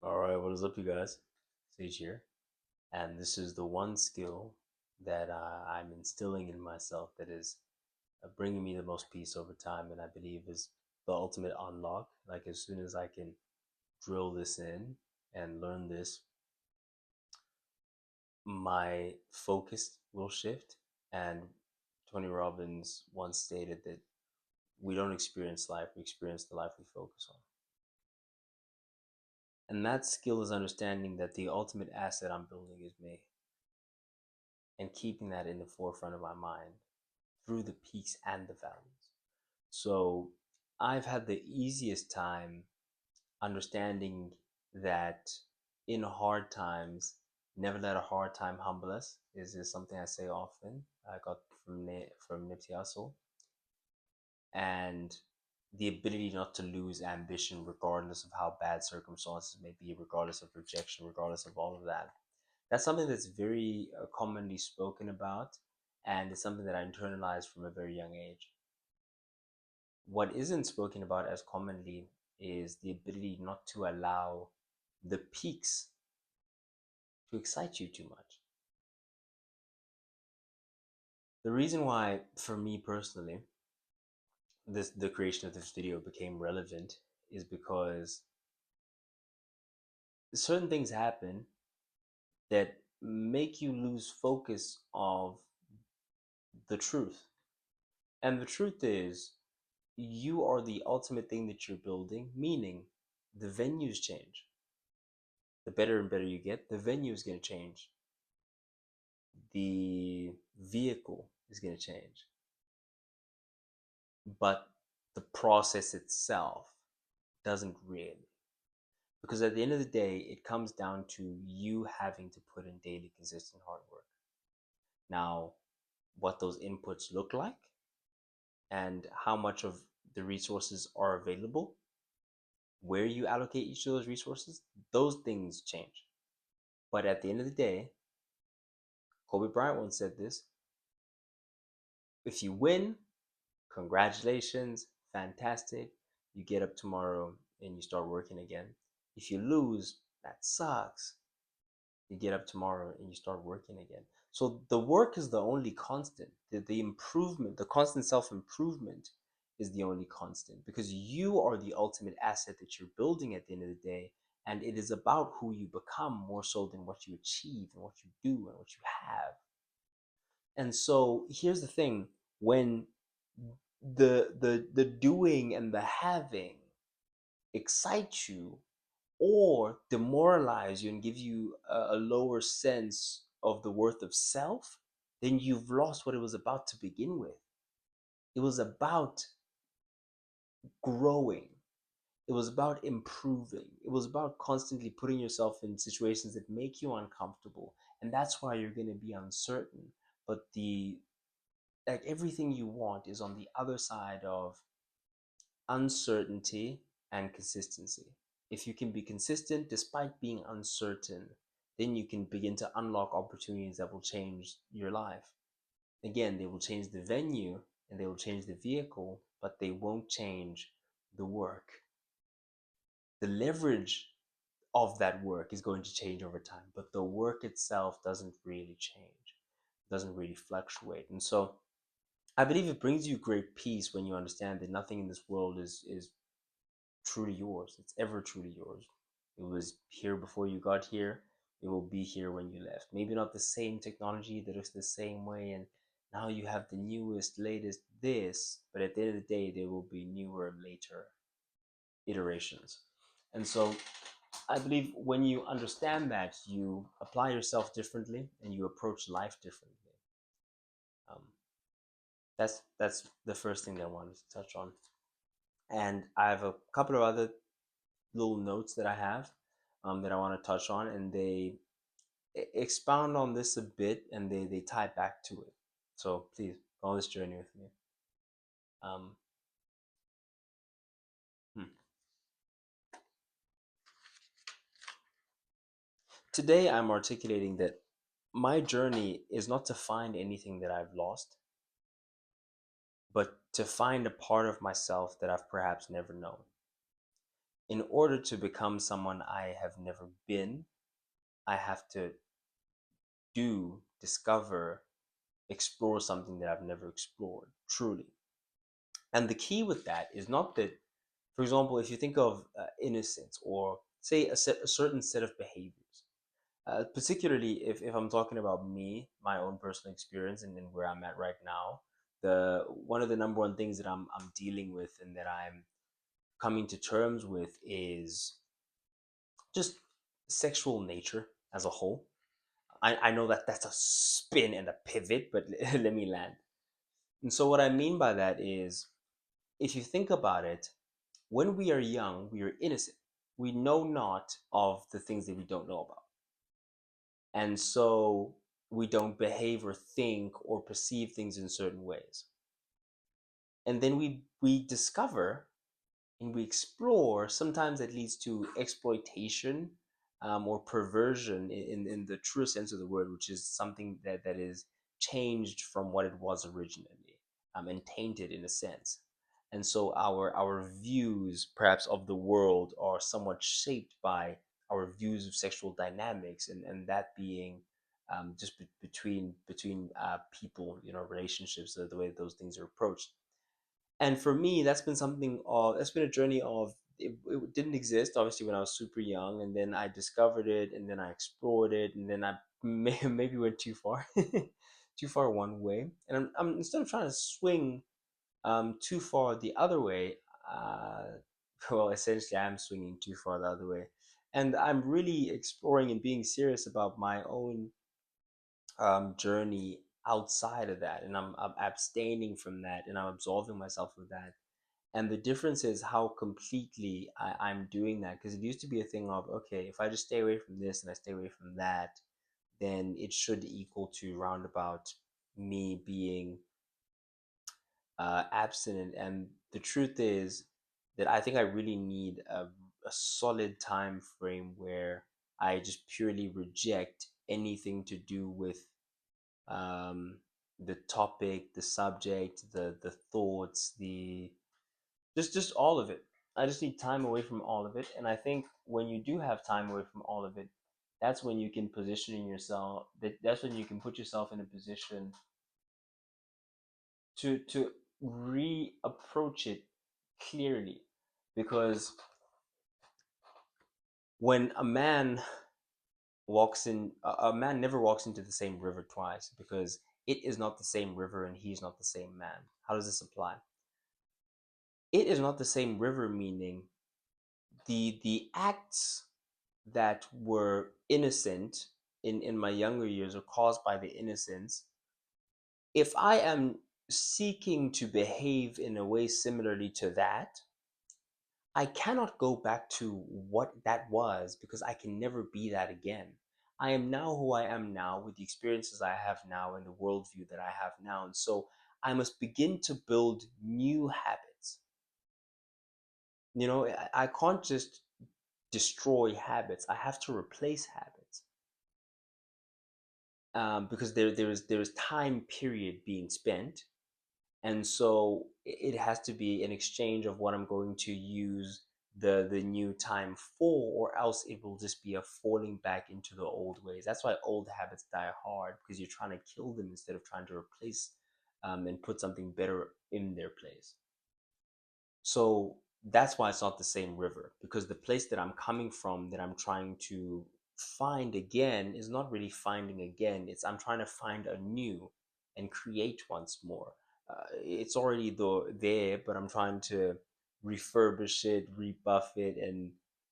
All right, what is up, you guys? Sage here, and this is the one skill that I'm instilling in myself that is bringing me the most peace over time, and I believe is the ultimate unlock. Like, as soon as I can drill this in and learn this, my focus will shift. And Tony Robbins once stated that we don't experience life, we experience the life we focus on. And that skill is understanding that the ultimate asset I'm building is me, and keeping that in the forefront of my mind through the peaks and the valleys. So I've had the easiest time understanding that in hard times, never let a hard time humble us is something I say often. I got from Nipsey Hussle. And the ability not to lose ambition regardless of how bad circumstances may be, regardless of rejection, regardless of all of that. That's something that's very commonly spoken about, and it's something that I internalized from a very young age. What isn't spoken about as commonly is the ability not to allow the peaks to excite you too much. The reason why, for me personally, the creation of this video became relevant is because certain things happen that make you lose focus of the truth. And the truth is, you are the ultimate thing that you're building, meaning the venues change. The better and better you get, the venue is going to change. The vehicle is going to change. But the process itself doesn't really. Because at the end of the day, it comes down to you having to put in daily, consistent hard work. Now, what those inputs look like and how much of the resources are available, where you allocate each of those resources, those things change. But at the end of the day, Kobe Bryant once said this: if you win, congratulations, fantastic. You get up tomorrow and you start working again. If you lose, that sucks. You get up tomorrow and you start working again. So the work is the only constant. The improvement, the constant self improvement is the only constant, because you are the ultimate asset that you're building at the end of the day. And it is about who you become more so than what you achieve and what you do and what you have. And so here's the thing: when the doing and the having excite you or demoralize you and give you a lower sense of the worth of self, then you've lost what it was about to begin with. It was about growing. It was about improving. It was about constantly putting yourself in situations that make you uncomfortable. And that's why you're going to be uncertain. But everything you want is on the other side of uncertainty and consistency. If you can be consistent despite being uncertain, then you can begin to unlock opportunities that will change your life. Again, they will change the venue and they will change the vehicle, but they won't change the work. The leverage of that work is going to change over time, but the work itself doesn't really change, doesn't really fluctuate. And so I believe it brings you great peace when you understand that nothing in this world is truly yours. It's ever truly yours. It was here before you got here. It will be here when you left. Maybe not the same technology that looks the same way, and now you have the newest, latest this, but at the end of the day, there will be newer, later iterations. And so I believe when you understand that, you apply yourself differently and you approach life differently. Um, that's the first thing that I wanted to touch on. And I have a couple of other little notes that I have that I want to touch on, and they expound on this a bit, and they tie back to it. So please go on this journey with me. Um, hmm. Today, I'm articulating that my journey is not to find anything that I've lost, but to find a part of myself that I've perhaps never known. In order to become someone I have never been, I have to discover, explore something that I've never explored truly. And the key with that is not that, for example, if you think of innocence or say a certain set of behaviors, particularly if I'm talking about me, my own personal experience, and where I'm at right now, the one of the number one things that I'm dealing with and that I'm coming to terms with is just sexual nature as a whole. I know that that's a spin and a pivot, but let me land. And so, what I mean by that is, if you think about it, when we are young, we are innocent. We know not of the things that we don't know about. And so, we don't behave or think or perceive things in certain ways. And then we discover and we explore, sometimes that leads to exploitation, or perversion in the true sense of the word, which is something that is changed from what it was originally, and tainted in a sense. And so our views, perhaps, of the world are somewhat shaped by our views of sexual dynamics, and that being just between people, relationships, the way those things are approached. And for me, that's been something of that's been a journey of it didn't exist obviously when I was super young, and then I discovered it, and then I explored it, and then I maybe went too far, too far one way, and I'm instead of trying to swing too far the other way, uh, well, essentially I'm swinging too far the other way, and I'm really exploring and being serious about my own journey outside of that, and I'm abstaining from that, and I'm absolving myself of that. And the difference is how completely I'm doing that, because it used to be a thing of, okay, if I just stay away from this and I stay away from that, then it should equal to roundabout me being abstinent. And the truth is that I think I really need a solid time frame where I just purely reject anything to do with um, the topic, the subject, the thoughts, the just all of it. I just need time away from all of it, and I think when you do have time away from all of it, that's when you can position yourself. That's when you can put yourself in a position to reapproach it clearly, because when a man walks in, a man never walks into the same river twice, because it is not the same river and he's not the same man. How does this apply? It is not the same river, meaning the acts that were innocent in my younger years or caused by the innocence, if I am seeking to behave in a way similarly to that, I cannot go back to what that was, because I can never be that again. I am now who I am now with the experiences I have now and the worldview that I have now. And so I must begin to build new habits. I can't just destroy habits, I have to replace habits, because there is time period being spent, and so it has to be an exchange of what I'm going to use the new time for, or else it will just be a falling back into the old ways. That's why old habits die hard, because you're trying to kill them instead of trying to replace, and put something better in their place. So that's why it's not the same river, because the place that I'm coming from, that I'm trying to find again, is not really finding again. It's I'm trying to find anew and create once more. It's already there, but I'm trying to refurbish it, rebuff it,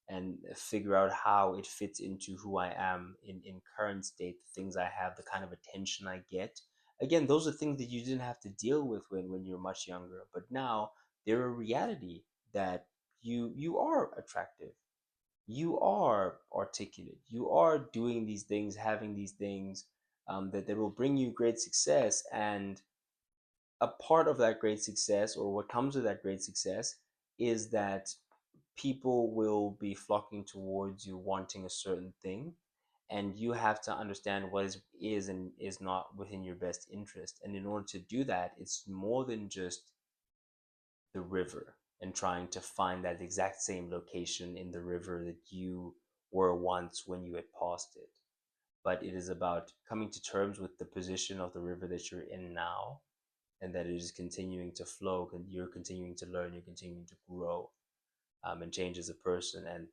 and figure out how it fits into who I am in current state, the things I have, the kind of attention I get. Again, those are things that you didn't have to deal with when you're much younger, but now they're a reality, that you are attractive, you are articulate, you are doing these things, having these things, that will bring you great success. And a part of that great success, or what comes with that great success, is that people will be flocking towards you wanting a certain thing, and you have to understand what is and is not within your best interest. And in order to do that, it's more than just the river. and trying to find that exact same location in the river that you were once when you had passed it. But it is about coming to terms with the position of the river that you're in now, and that it is continuing to flow, and you're continuing to learn, you're continuing to grow, and change as a person. And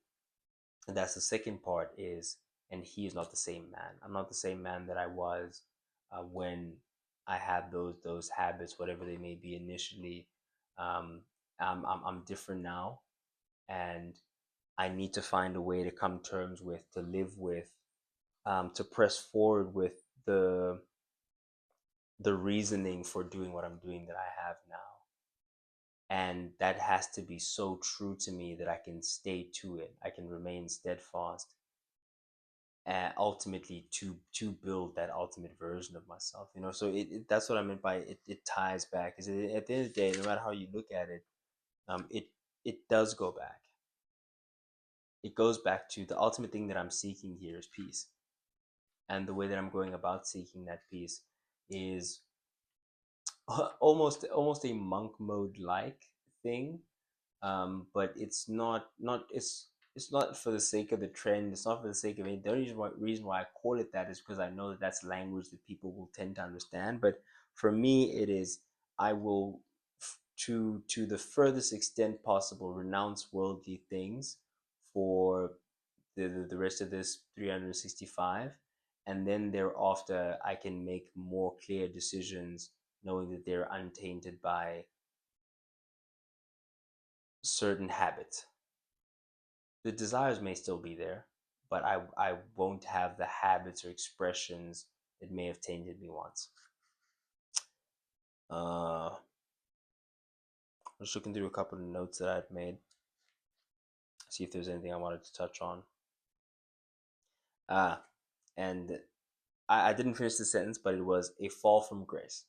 that's the second part is, and he is not the same man. I'm not the same man that I was when I had those habits, whatever they may be initially. Um, I'm different now, and I need to find a way to come terms with, to live with, to press forward with the the reasoning for doing what I'm doing that I have now. And that has to be so true to me that I can stay to it. I can remain steadfast, and ultimately to build that ultimate version of myself. So that's what I meant by it ties back. Is at the end of the day, no matter how you look at it, it does go back. It goes back to the ultimate thing that I'm seeking here is peace. And the way that I'm going about seeking that peace is almost a monk mode like thing. But it's not for the sake of the trend. It's not for the sake of it. The only reason why I call it that is because I know that that's language that people will tend to understand. But for me, it is, I will, to the furthest extent possible, renounce worldly things for the rest of this 365, and then thereafter I can make more clear decisions, knowing that they're untainted by certain habits. The desires may still be there, but I won't have the habits or expressions that may have tainted me once. I'm just looking through a couple of notes that I've made, see if there's anything I wanted to touch on. Ah, and I didn't finish the sentence, but it was a fall from grace.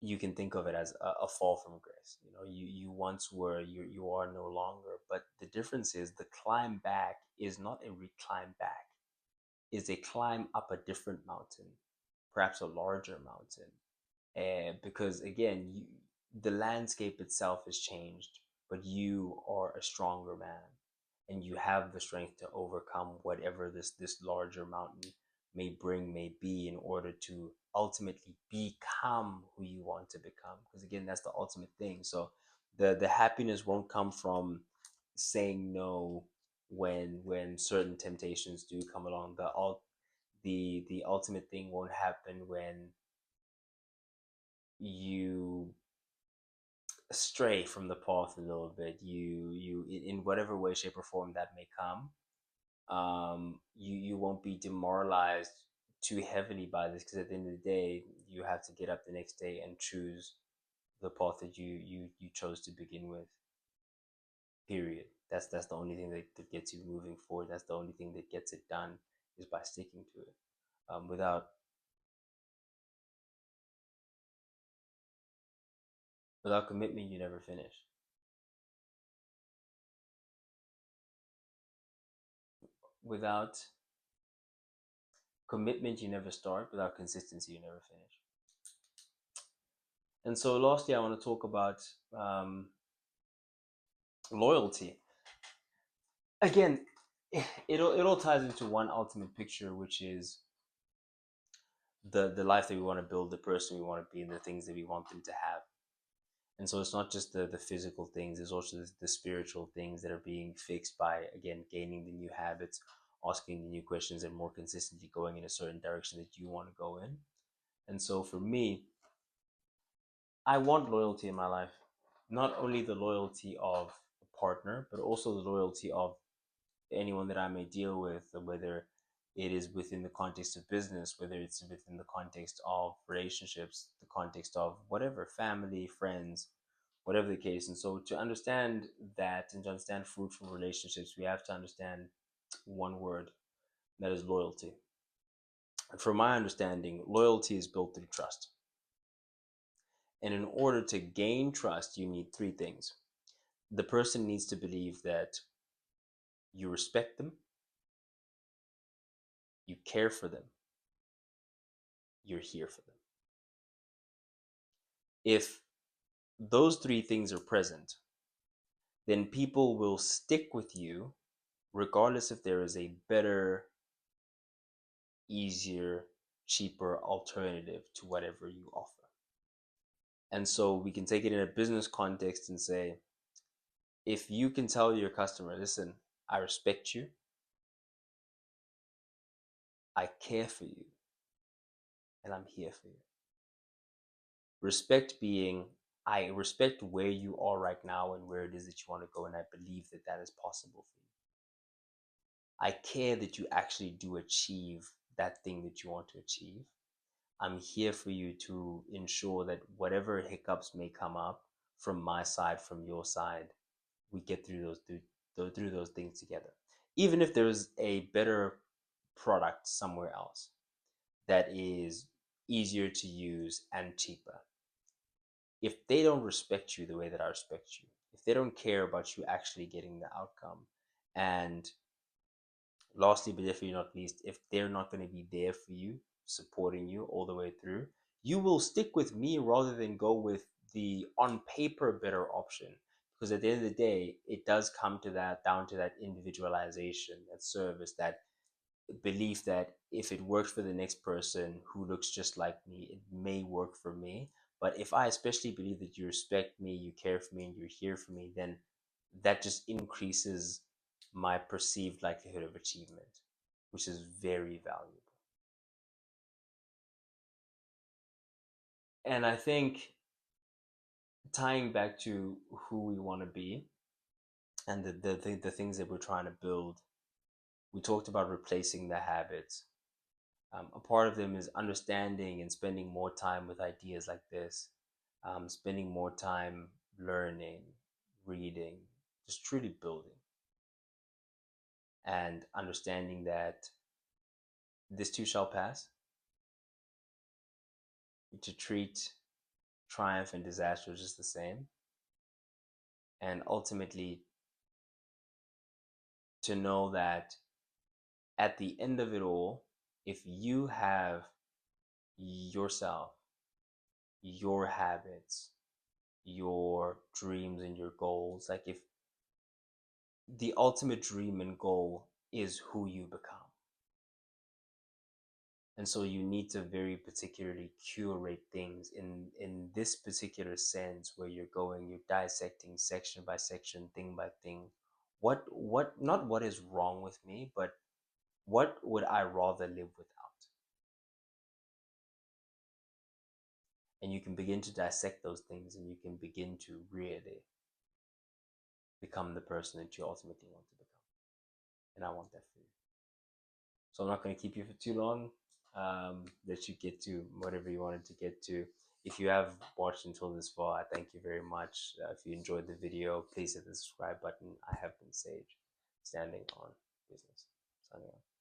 You can think of it as a fall from grace. You once were, you are no longer. But the difference is the climb back is not a reclimb back, is a climb up a different mountain, perhaps a larger mountain. Because again, the landscape itself has changed, but you are a stronger man, and you have the strength to overcome whatever this larger mountain may be, in order to ultimately become who you want to become. Because again, that's the ultimate thing. So the happiness won't come from saying no when certain temptations do come along. The ultimate thing won't happen when you stray from the path a little bit. You in whatever way, shape, or form that may come, you won't be demoralized too heavily by this, because at the end of the day, you have to get up the next day and choose the path that you chose to begin with. Period. That's the only thing that gets you moving forward. That's the only thing that gets it done, is by sticking to it. Without commitment, you never finish. Without commitment, you never start. Without consistency, you never finish. And so, lastly, I want to talk about loyalty. Again, it all ties into one ultimate picture, which is the life that we want to build, the person we want to be, and the things that we want them to have. And so it's not just the physical things, it's also the spiritual things that are being fixed by, again, gaining the new habits, asking the new questions, and more consistently going in a certain direction that you want to go in. And so for me, I want loyalty in my life. Not only the loyalty of a partner, but also the loyalty of anyone that I may deal with, whether it is within the context of business, whether it's within the context of relationships, the context of whatever, family, friends, whatever the case. And so to understand that, and to understand fruitful relationships, we have to understand one word, that is loyalty. And from my understanding, loyalty is built through trust. And in order to gain trust, you need three things. The person needs to believe that you respect them, you care for them, you're here for them. If those three things are present, then people will stick with you regardless if there is a better, easier, cheaper alternative to whatever you offer. And so we can take it in a business context and say, if you can tell your customer, listen, I respect you, I care for you, and I'm here for you. Respect being, I respect where you are right now and where it is that you want to go, and I believe that that is possible for you. I care that you actually do achieve that thing that you want to achieve. I'm here for you to ensure that whatever hiccups may come up from my side, from your side, we get through those things together. Even if there's a better product somewhere else that is easier to use and cheaper, if they don't respect you the way that I respect you, if they don't care about you actually getting the outcome, and lastly, but definitely not least, if they're not going to be there for you, supporting you all the way through, you will stick with me rather than go with the on paper better option. Because at the end of the day, it does come to that, down to that individualization, that service, that belief that if it works for the next person who looks just like me, it may work for me. But if I especially believe that you respect me, you care for me, and you're here for me, then that just increases my perceived likelihood of achievement, which is very valuable. And I think tying back to who we want to be and the things that we're trying to build, we talked about replacing the habits. A part of them is understanding and spending more time with ideas like this, spending more time learning, reading, just truly building, and understanding that this too shall pass. To treat triumph and disaster just the same, and ultimately to know that at the end of it all, if you have yourself, your habits, your dreams and your goals, like if the ultimate dream and goal is who you become. And so you need to very particularly curate things in this particular sense where you're dissecting section by section, thing by thing. What not what is wrong with me, but what would I rather live without? And you can begin to dissect those things and you can begin to really become the person that you ultimately want to become. And I want that for you. So I'm not going to keep you for too long. Let you get to whatever you wanted to get to. If you have watched until this far, I thank you very much. If you enjoyed the video, please hit the subscribe button. I have been Sage, standing on business. Signing off.